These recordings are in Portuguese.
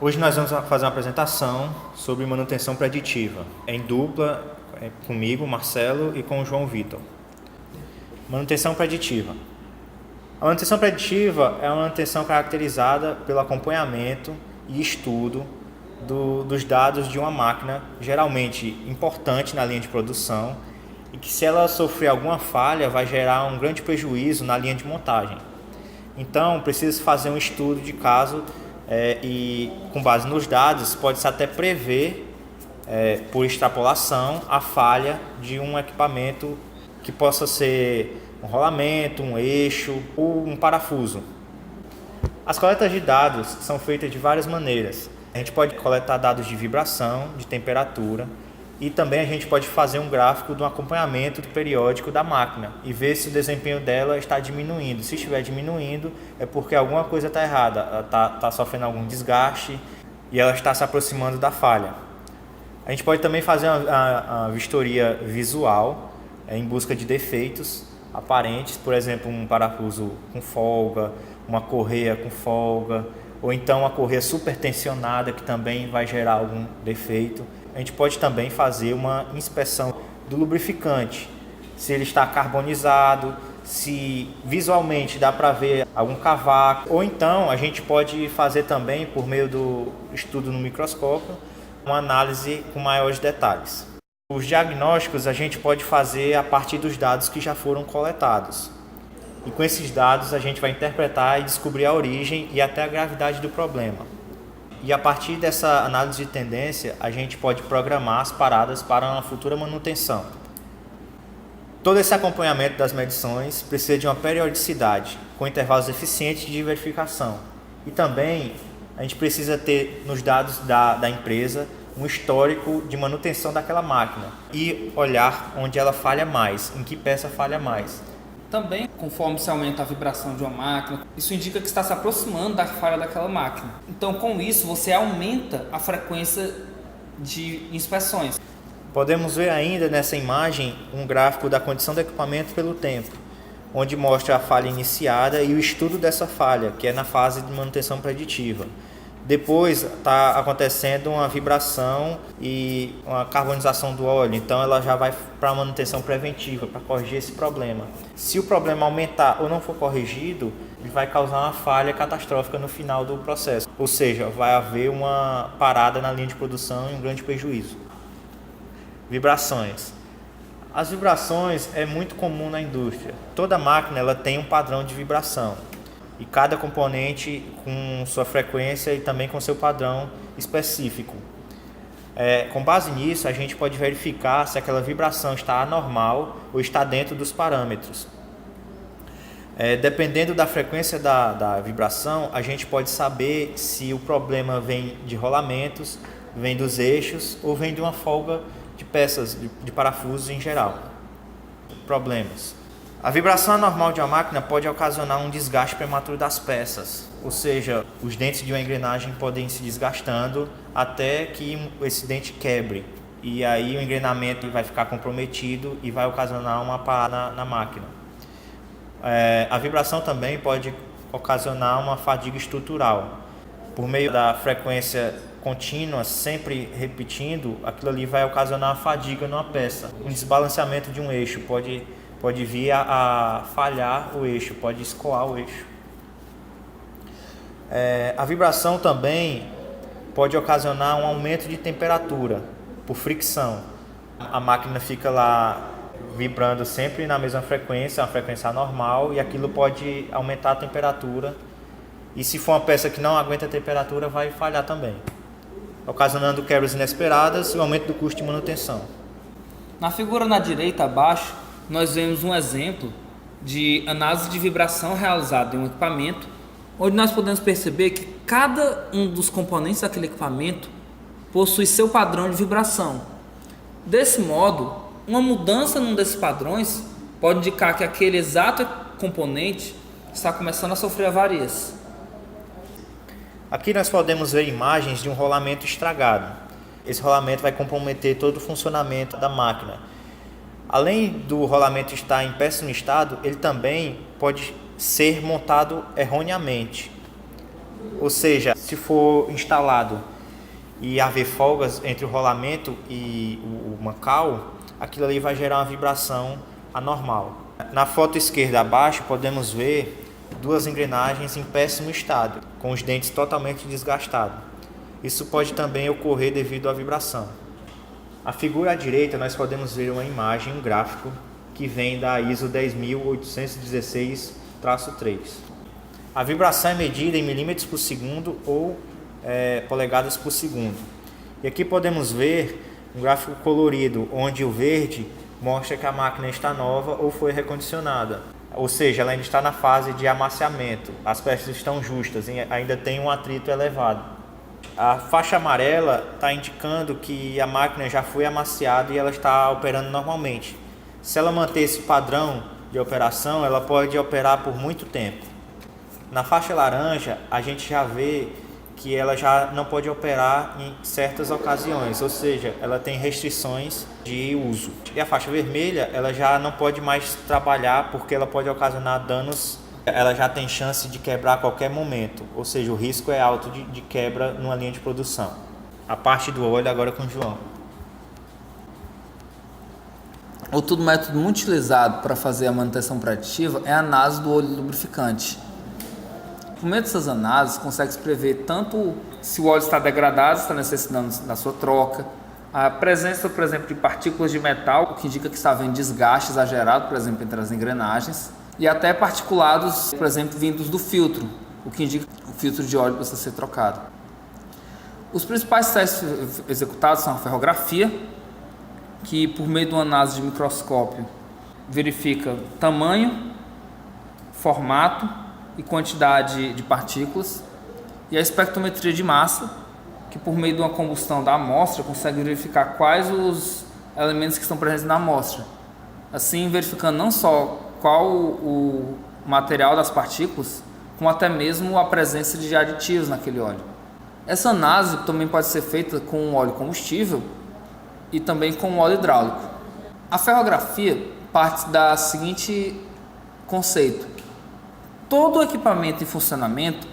Hoje nós vamos fazer uma apresentação sobre manutenção preditiva, em dupla, comigo, Marcelo, e com o João Vitor. Manutenção preditiva. A manutenção preditiva é uma manutenção caracterizada pelo acompanhamento e estudo dos dados de uma máquina, geralmente importante na linha de produção, e que, se ela sofrer alguma falha, vai gerar um grande prejuízo na linha de montagem. Então, precisa fazer um estudo de caso e, com base nos dados, pode-se até prever, por extrapolação, a falha de um equipamento que possa ser um rolamento, um eixo ou um parafuso. As coletas de dados são feitas de várias maneiras. A gente pode coletar dados de vibração, de temperatura, e também a gente pode fazer um gráfico do acompanhamento periódico da máquina e ver se o desempenho dela está diminuindo. Se estiver diminuindo, é porque alguma coisa está errada, ela está sofrendo algum desgaste e ela está se aproximando da falha. A gente pode também fazer uma vistoria visual em busca de defeitos aparentes, por exemplo, um parafuso com folga, uma correia com folga, ou então uma correia supertensionada que também vai gerar algum defeito. A gente pode também fazer uma inspeção do lubrificante, se ele está carbonizado, se visualmente dá para ver algum cavaco, ou então a gente pode fazer também, por meio do estudo no microscópio, uma análise com maiores detalhes. Os diagnósticos a gente pode fazer a partir dos dados que já foram coletados. E com esses dados a gente vai interpretar e descobrir a origem e até a gravidade do problema. E a partir dessa análise de tendência, a gente pode programar as paradas para uma futura manutenção. Todo esse acompanhamento das medições precisa de uma periodicidade, com intervalos eficientes de verificação. E também a gente precisa ter nos dados da empresa um histórico de manutenção daquela máquina e olhar onde ela falha mais, em que peça falha mais. Também, conforme se aumenta a vibração de uma máquina, isso indica que está se aproximando da falha daquela máquina. Então, com isso, você aumenta a frequência de inspeções. Podemos ver ainda nessa imagem um gráfico da condição do equipamento pelo tempo, onde mostra a falha iniciada e o estudo dessa falha, que é na fase de manutenção preditiva. Depois está acontecendo uma vibração e uma carbonização do óleo, então ela já vai para a manutenção preventiva, para corrigir esse problema. Se o problema aumentar ou não for corrigido, ele vai causar uma falha catastrófica no final do processo, ou seja, vai haver uma parada na linha de produção e um grande prejuízo. Vibrações. As vibrações é muito comum na indústria. Toda máquina ela tem um padrão de vibração. E cada componente com sua frequência e também com seu padrão específico. Com base nisso, a gente pode verificar se aquela vibração está anormal ou está dentro dos parâmetros. Dependendo da frequência da vibração, a gente pode saber se o problema vem de rolamentos, vem dos eixos ou vem de uma folga de peças, de parafusos em geral. Problemas. A vibração anormal de uma máquina pode ocasionar um desgaste prematuro das peças, ou seja, os dentes de uma engrenagem podem ir se desgastando até que esse dente quebre. E aí o engrenamento vai ficar comprometido e vai ocasionar uma parada na máquina. A vibração também pode ocasionar uma fadiga estrutural. Por meio da frequência contínua, sempre repetindo, aquilo ali vai ocasionar uma fadiga numa peça. Um desbalanceamento de um eixo pode vir a falhar o eixo, pode escoar o eixo. A vibração também pode ocasionar um aumento de temperatura por fricção. A máquina fica lá vibrando sempre na mesma frequência, uma frequência anormal, e aquilo pode aumentar a temperatura. E se for uma peça que não aguenta a temperatura, vai falhar também, ocasionando quebras inesperadas e o aumento do custo de manutenção. Na figura na direita abaixo, nós vemos um exemplo de análise de vibração realizada em um equipamento, onde nós podemos perceber que cada um dos componentes daquele equipamento possui seu padrão de vibração. Desse modo, uma mudança num desses padrões pode indicar que aquele exato componente está começando a sofrer avarias. Aqui nós podemos ver imagens de um rolamento estragado. Esse rolamento vai comprometer todo o funcionamento da máquina. Além do rolamento estar em péssimo estado, ele também pode ser montado erroneamente. Ou seja, se for instalado e haver folgas entre o rolamento e o mancal, aquilo ali vai gerar uma vibração anormal. Na foto esquerda abaixo podemos ver duas engrenagens em péssimo estado, com os dentes totalmente desgastados. Isso pode também ocorrer devido à vibração. A figura à direita nós podemos ver uma imagem, um gráfico, que vem da ISO 10816-3. A vibração é medida em milímetros por segundo ou polegadas por segundo. E aqui podemos ver um gráfico colorido, onde o verde mostra que a máquina está nova ou foi recondicionada. Ou seja, ela ainda está na fase de amaciamento, as peças estão justas e ainda tem um atrito elevado. A faixa amarela está indicando que a máquina já foi amaciada e ela está operando normalmente. Se ela manter esse padrão de operação, ela pode operar por muito tempo. Na faixa laranja, a gente já vê que ela já não pode operar em certas ocasiões, ou seja, ela tem restrições de uso. E a faixa vermelha, ela já não pode mais trabalhar porque ela pode ocasionar danos, ela já tem chance de quebrar a qualquer momento, ou seja, o risco é alto de quebra numa linha de produção. A parte do óleo agora com o João. Outro método muito utilizado para fazer a manutenção preditiva é a análise do óleo lubrificante. Por meio dessas análises, consegue-se prever tanto se o óleo está degradado, está necessitando da sua troca, a presença, por exemplo, de partículas de metal, o que indica que está havendo desgaste exagerado, por exemplo, entre as engrenagens, e até particulados, por exemplo, vindos do filtro, o que indica que o filtro de óleo precisa ser trocado. Os principais testes executados são a ferrografia, que por meio de uma análise de microscópio verifica tamanho, formato e quantidade de partículas, e a espectrometria de massa, que por meio de uma combustão da amostra consegue verificar quais os elementos que estão presentes na amostra, assim verificando não só qual o material das partículas, como até mesmo a presença de aditivos naquele óleo. Essa análise também pode ser feita com óleo combustível e também com óleo hidráulico. A ferrografia parte da seguinte conceito: todo equipamento em funcionamento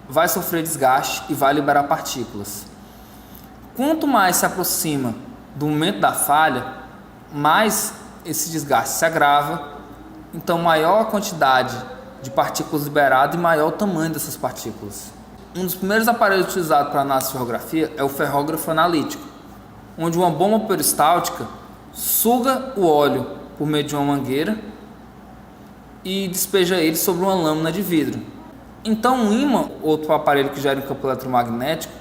vai sofrer desgaste e vai liberar partículas. Quanto mais se aproxima do momento da falha, mais esse desgaste se agrava, então maior a quantidade de partículas liberadas e maior o tamanho dessas partículas. Um dos primeiros aparelhos utilizados para análise de ferrografia é o ferrógrafo analítico, onde uma bomba peristáltica suga o óleo por meio de uma mangueira e despeja ele sobre uma lâmina de vidro. Então um ímã, outro aparelho que gera um campo eletromagnético,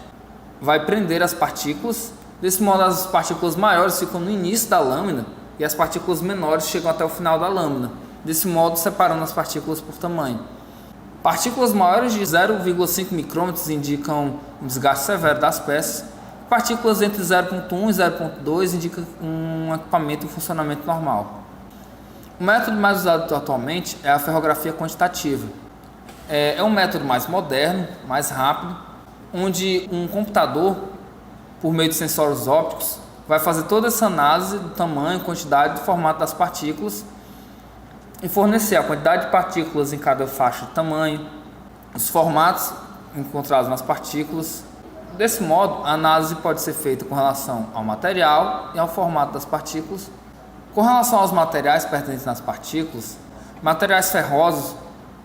vai prender as partículas. Desse modo as partículas maiores ficam no início da lâmina e as partículas menores chegam até o final da lâmina, desse modo separando as partículas por tamanho. Partículas maiores de 0,5 micrômetros indicam um desgaste severo das peças. Partículas entre 0,1 e 0,2 indicam um equipamento em funcionamento normal. O método mais usado atualmente é a ferrografia quantitativa. É um método mais moderno, mais rápido, onde um computador, por meio de sensores ópticos, vai fazer toda essa análise do tamanho, quantidade e formato das partículas e fornecer a quantidade de partículas em cada faixa de tamanho, os formatos encontrados nas partículas. Desse modo, a análise pode ser feita com relação ao material e ao formato das partículas. Com relação aos materiais pertinentes nas partículas, materiais ferrosos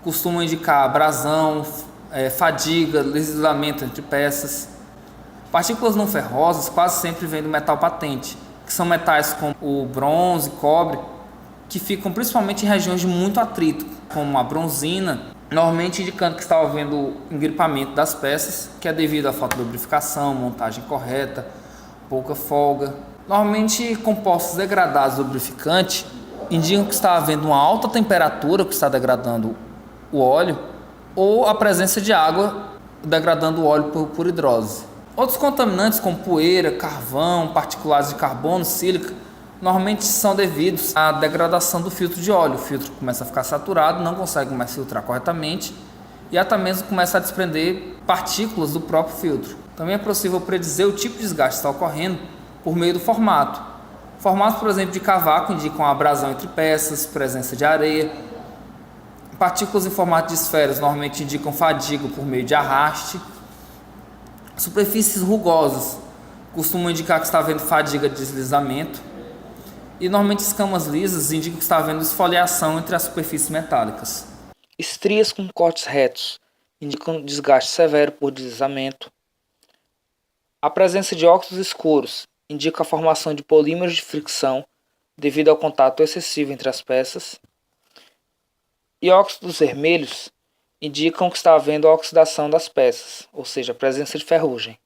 costumam indicar abrasão, fadiga, deslizamento entre peças. Partículas não ferrosas quase sempre vêm do metal patente, que são metais como o bronze, cobre, que ficam principalmente em regiões de muito atrito, como a bronzina, normalmente indicando que está havendo engripamento das peças, que é devido à falta de lubrificação, montagem correta, pouca folga. Normalmente compostos degradados do lubrificante indicam que está havendo uma alta temperatura que está degradando o óleo, ou a presença de água degradando o óleo por hidrólise. Outros contaminantes como poeira, carvão, particulados de carbono, sílica, normalmente são devidos à degradação do filtro de óleo. O filtro começa a ficar saturado, não consegue mais filtrar corretamente e até mesmo começa a desprender partículas do próprio filtro. Também é possível predizer o tipo de desgaste que está ocorrendo por meio do formato. Formatos, por exemplo, de cavaco indicam a abrasão entre peças, presença de areia. Partículas em formato de esferas normalmente indicam fadiga por meio de arraste. Superfícies rugosas costumam indicar que está havendo fadiga de deslizamento. E normalmente escamas lisas indicam que está havendo esfoliação entre as superfícies metálicas. Estrias com cortes retos indicam desgaste severo por deslizamento. A presença de óxidos escuros indica a formação de polímeros de fricção devido ao contato excessivo entre as peças. E óxidos vermelhos indicam que está havendo oxidação das peças, ou seja, a presença de ferrugem.